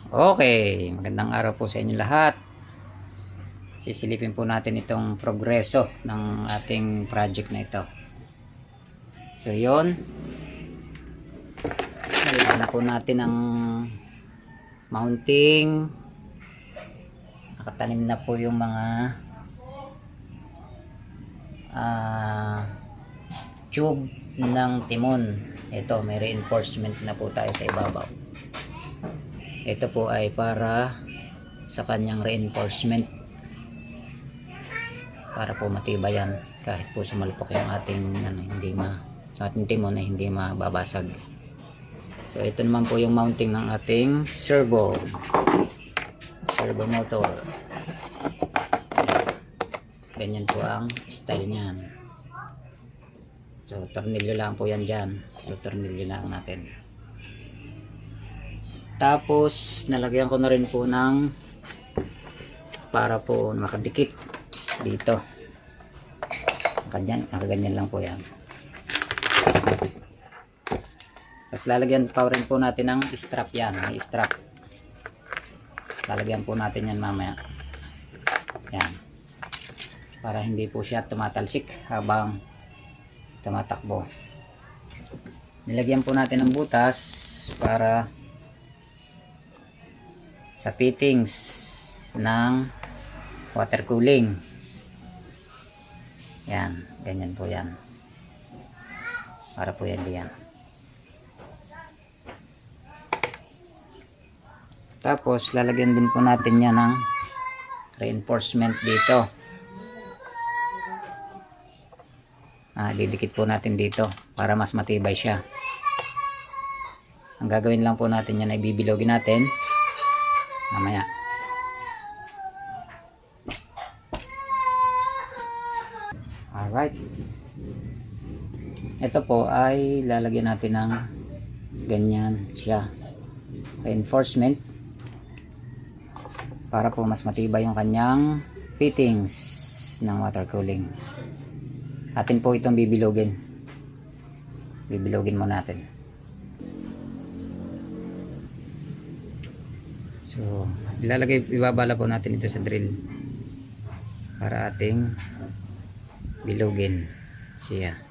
Okay, magandang araw po sa inyo lahat. Sisilipin po natin itong progreso ng ating project na ito. So yun, nalagyan na po natin ang mounting. Nakatanim na po yung mga tube ng timon. Ito, may reinforcement na po tayo sa ibabaw. Ito po ay para sa kanyang reinforcement, para po matibay yan kahit po sumalpok yung ating ating timon ay hindi mababasag. So ito naman po yung mounting ng ating servo motor. Ganyan po ang style niyan. So tornilyo lang po yan dyan, tornilyo lang natin. Tapos nalagyan ko na rin po ng para po makadikit dito. Nakaganyan lang po yan. Tapos lalagyan pa rin po natin ng strap yan. May strap. Lalagyan po natin yan mamaya. Yan. Para hindi po siya tumatalsik habang tumatakbo. Nilagyan po natin ng butas para sa fittings ng water cooling. Yan, ganyan po yan. Para po yan diyan. Tapos lalagyan din po natin yan ng reinforcement dito. Didikit po natin dito para mas matibay siya. Ang gagawin lang po natin yan ay bibilogin natin mamaya. Alright. Ito po ay lalagyan natin ng ganyan siya. Reinforcement. Para po mas matibay yung kanyang fittings ng water cooling. Atin po itong bibilogin. Bibilogin mo natin. So, ibabala po natin ito sa drill para ating bilugin siya.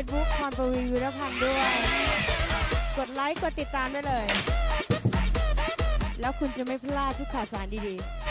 Facebook พรปวีวิรพันธ์ด้วยกดไลค์กดติดตามได้เลยแล้วคุณจะไม่พลาดทุกข่าวสารดีๆ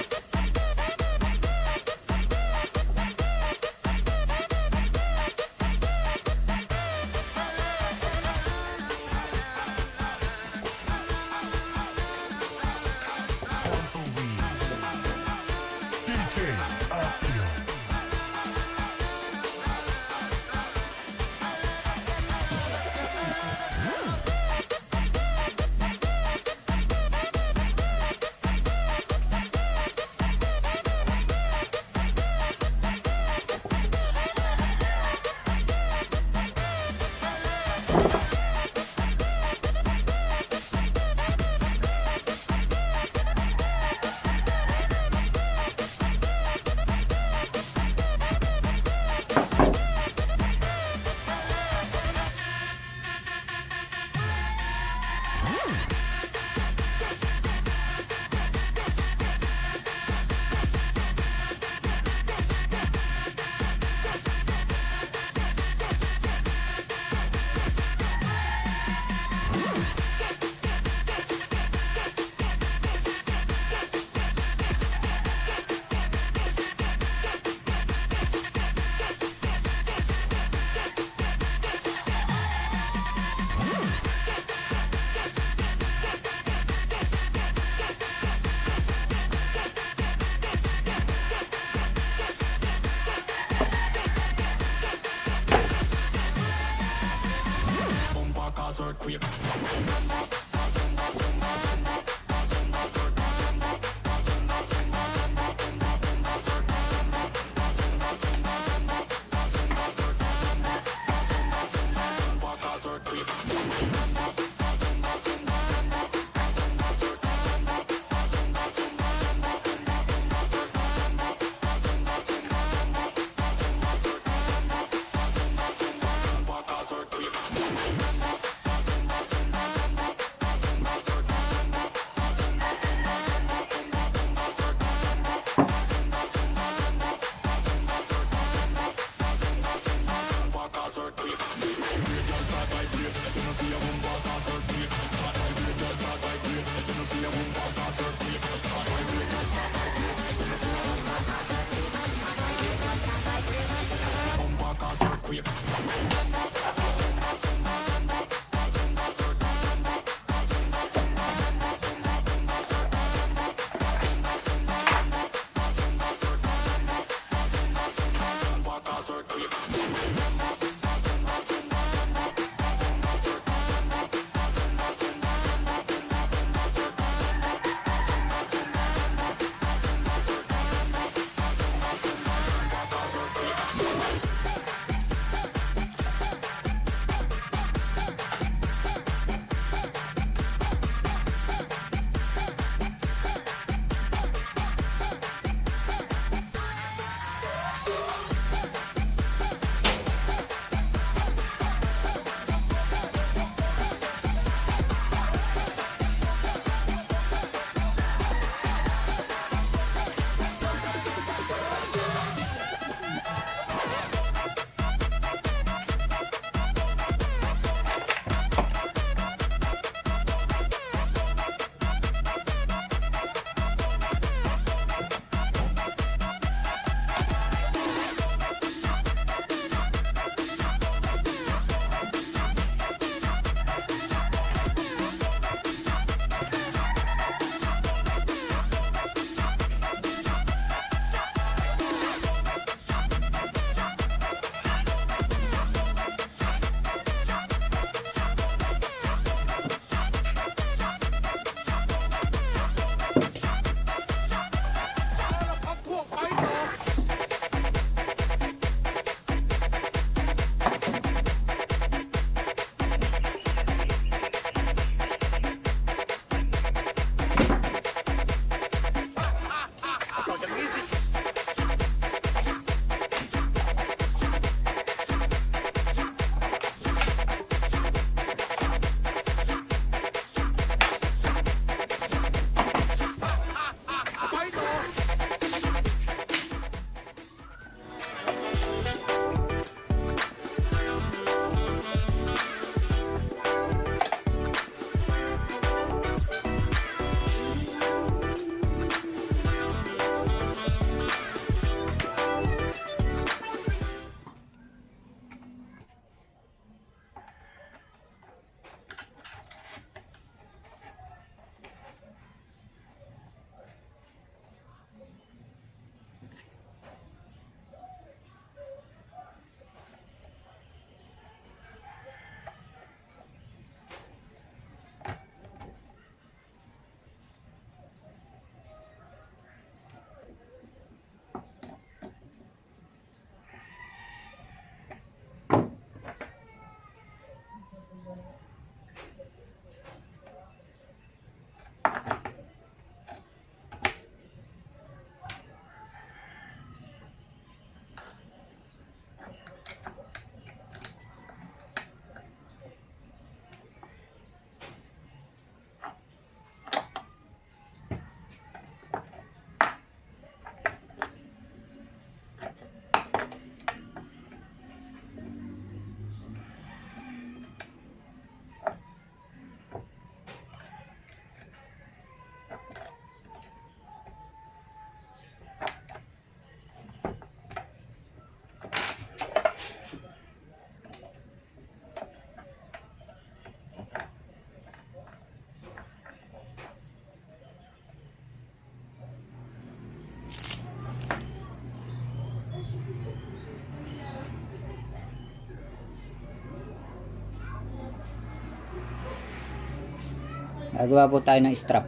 Gagawa po tayo ng strap.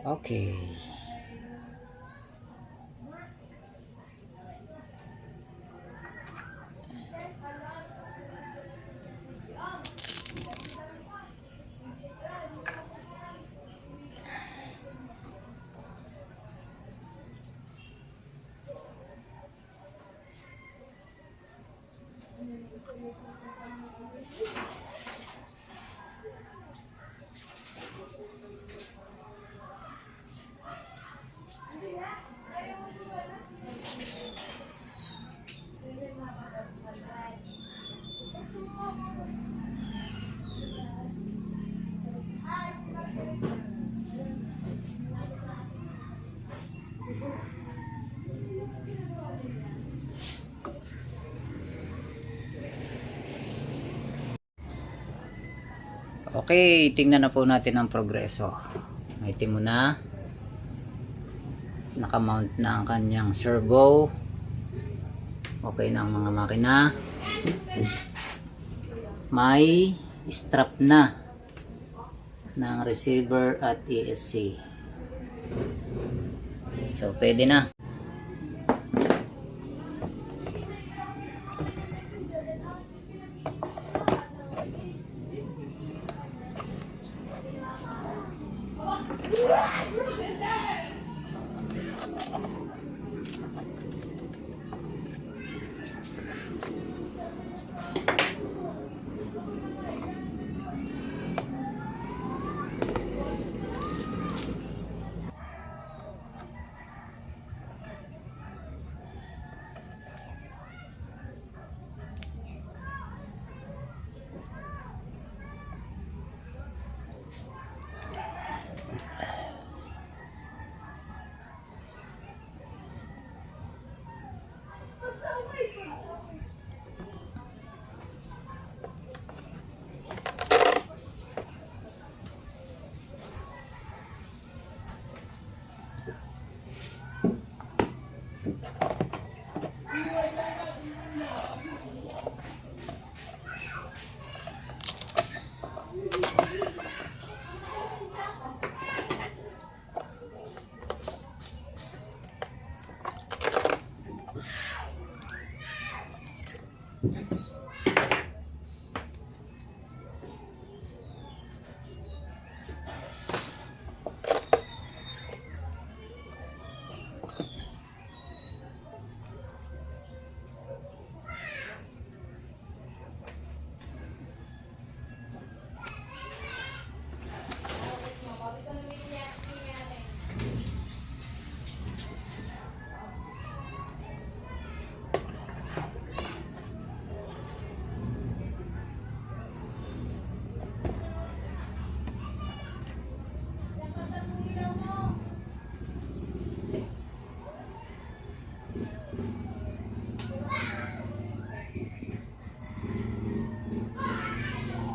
Okay. Okay, tingnan na po natin ang progreso. Item mo na. Nakamount na ang kanyang servo. Okay na ang mga makina. May strap na ng receiver at ESC. So, pwede na.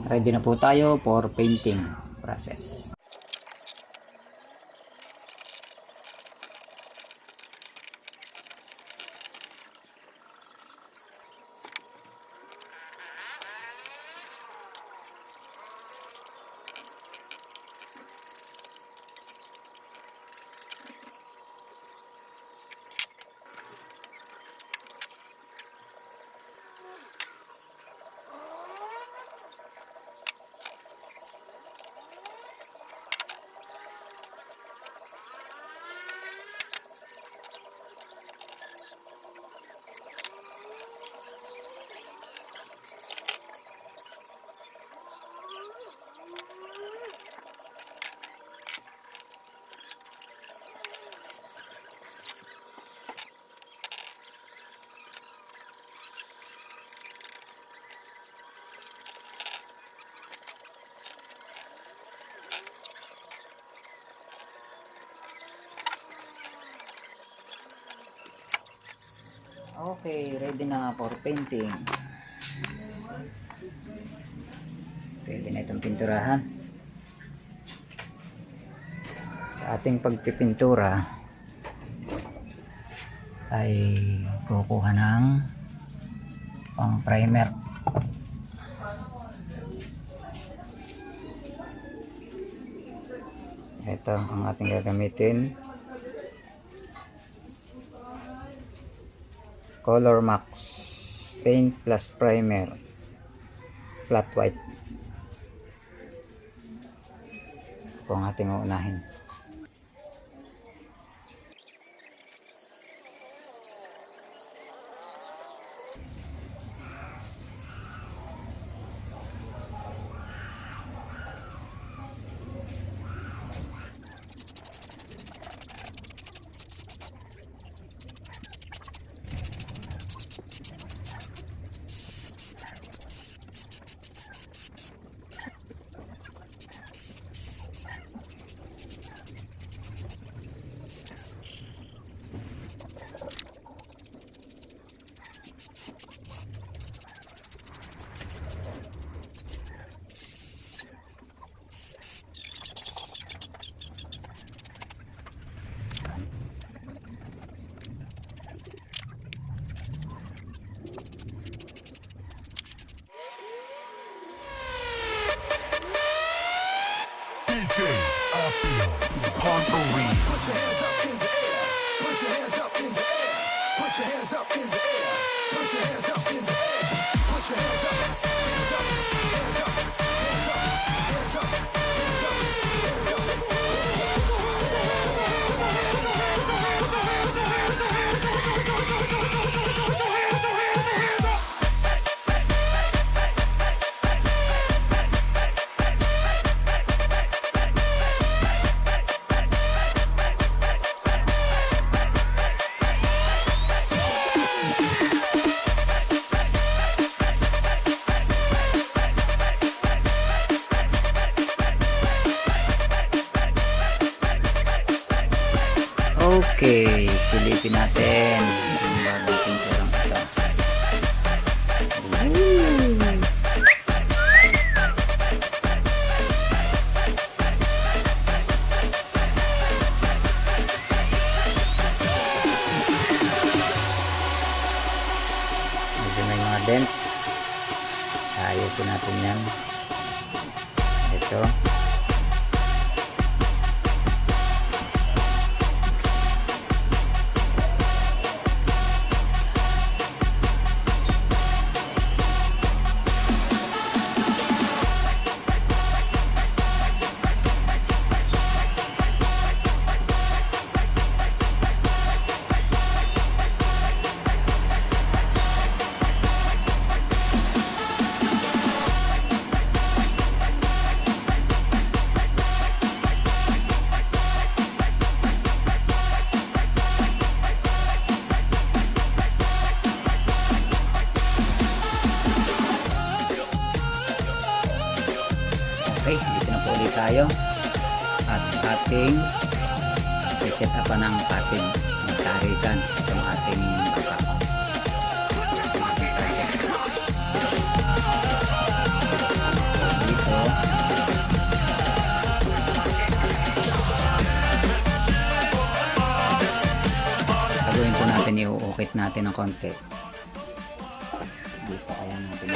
Ready na po tayo for painting process. Okay, ready na for painting. Pwede na itong pinturahan. Sa ating pagpipintura, ay kukuha ng pang primer. Ito ang ating gagamitin, Color Max Paint plus Primer flat white. Ito po ang ating uunahin. DJ Apio, Pontory. Put your hands up in the air. Put your hands up in the air. Put your hands up in the air. Put your hands up in the air. Put your hands up. Hands up. Hands up. Hands up. Hands up. Okay, silipin natin ang bagong pinturang ito. Medyo may mga dent. Ayusin natin yan. Ito. Okay, dito na po ulit tayo at ating i-set up ng ating tarikan itong ating baka. Dito gagawin po natin, iuukit natin ng konti dito. Ayan natin.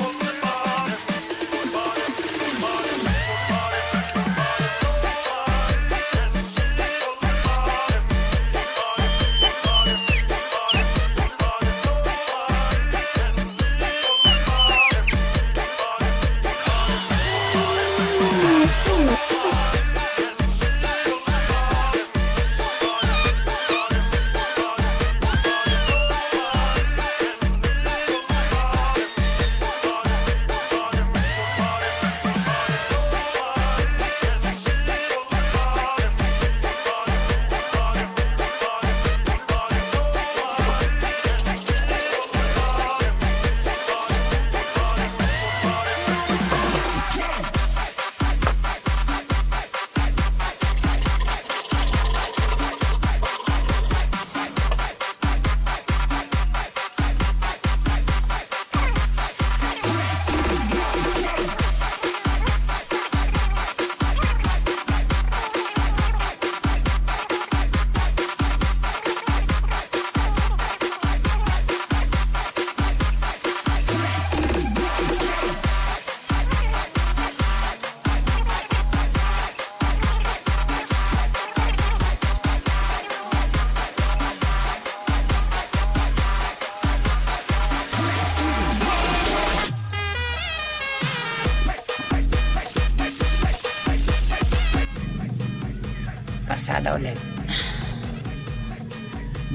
Kalsada ulit.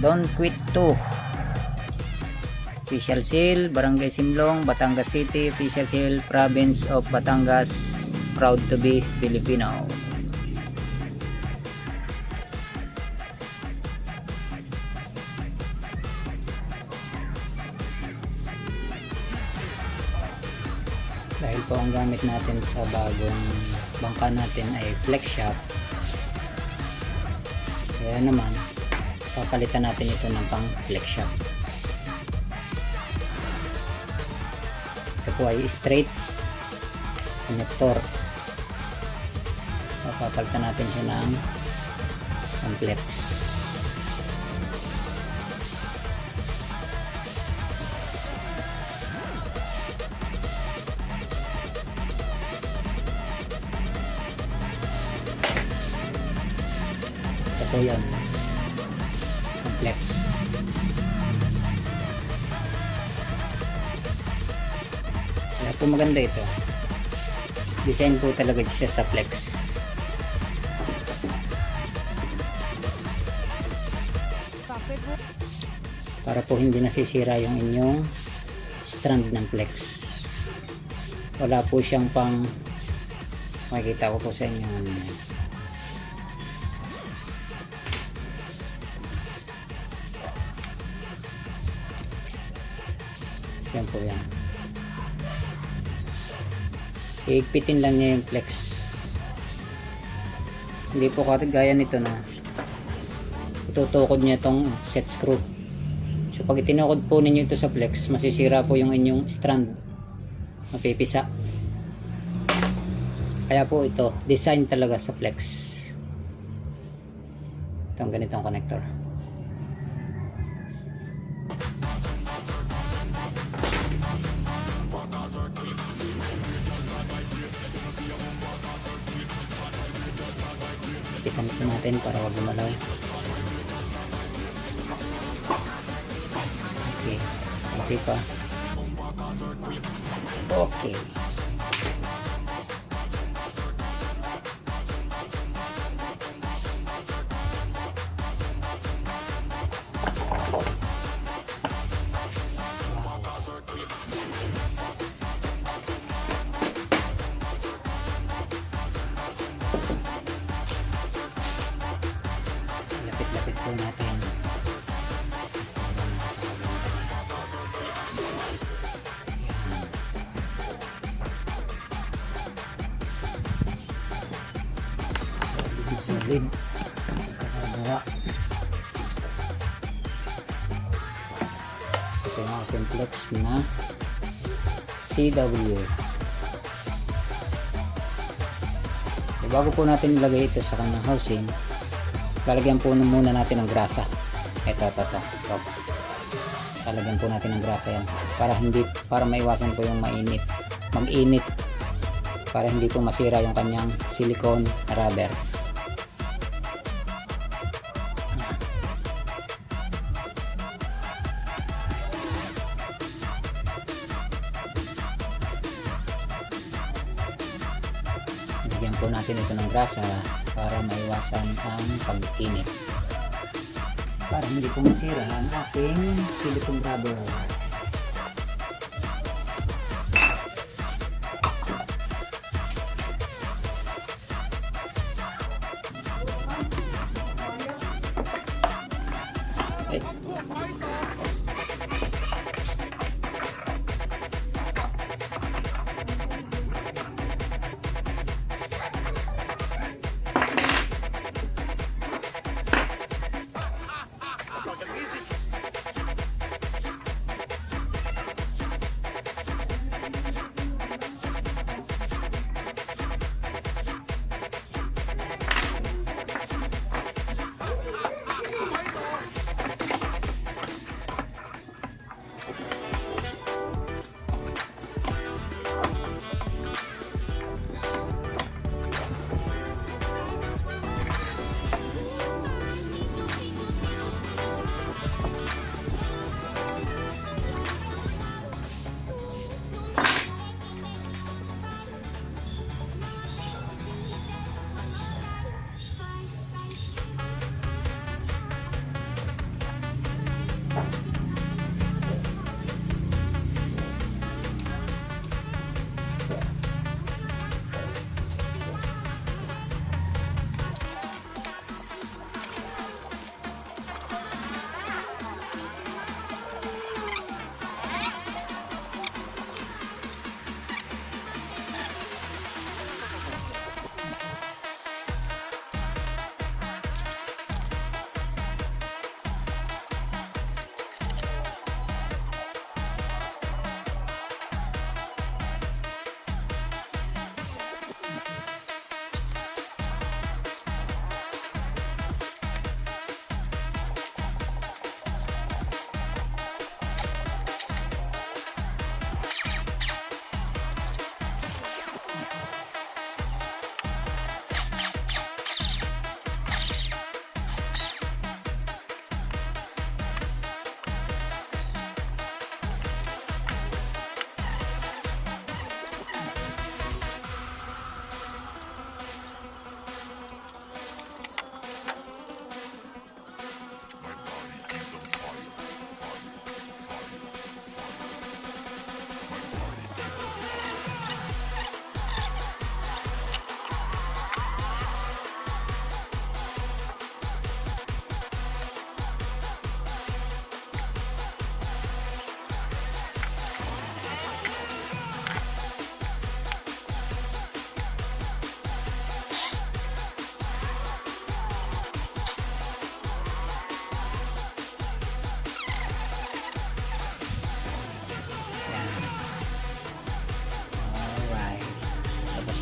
Don't Quit 2 official seal, Barangay Simlong, Batangas City. Official seal, Province of Batangas, proud to be Filipino. Dahil po ang gamit natin sa bagong bangka natin ay flex shop, kaya naman papalitan natin ito ng pang flex shop. Ito po ay straight connector, papalitan natin siya ng complex. Ito po yan, complex. Kaya po maganda ito, design po talaga siya sa flex. Para po hindi nasisira yung inyong strand ng flex. Wala po siyang pang, makikita ko po sa inyo, yan po yan. Iigpitin lang niya yung flex. Hindi po kagaya nito na itutukod niya itong set screw. So pag itinukod po ninyo ito sa flex, masisira po yung inyong strand, mapipisa. Kaya po ito, design talaga sa flex. Itong ganitong connector. Ipitan po natin para wag gumalaw. Okay, okay pa. Okay. Lapit-lapit po natin. Solid. Nakagawa. Ito yung ating flex na CW. So, bago po natin ilagay ito sa kanyang housing, lalagyan po muna natin ng grasa. Ito. Lalagyan po natin ng grasa yan para maiwasan po yung mag-init, para hindi po masira yung kanyang silicone rubber. Lagyan po natin ito ng grasa para maiwasan ang pag-init, para hindi po masira ang ating silicone rubber. Okay.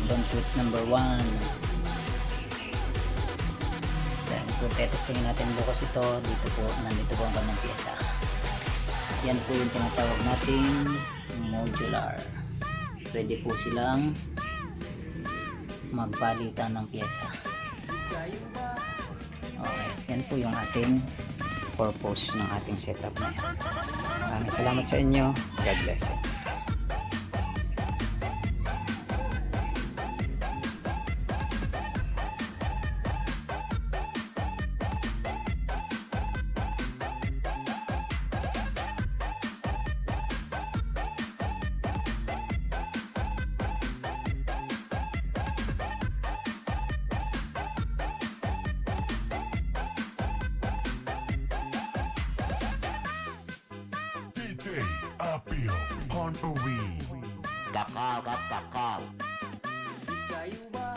Don't quit number 1. Then kung tetestingin natin bukas ito, dito po, nandito po ang kanyang pyesa. Yan po yung tinatawag nating modular. Pwede po silang magpalitan ng pyesa. Okay, yan po yung ating purpose ng ating setup na yan. Maraming salamat sa inyo. God bless you. DJ Apil Ponpery. Kakao, kakao. Kayo ba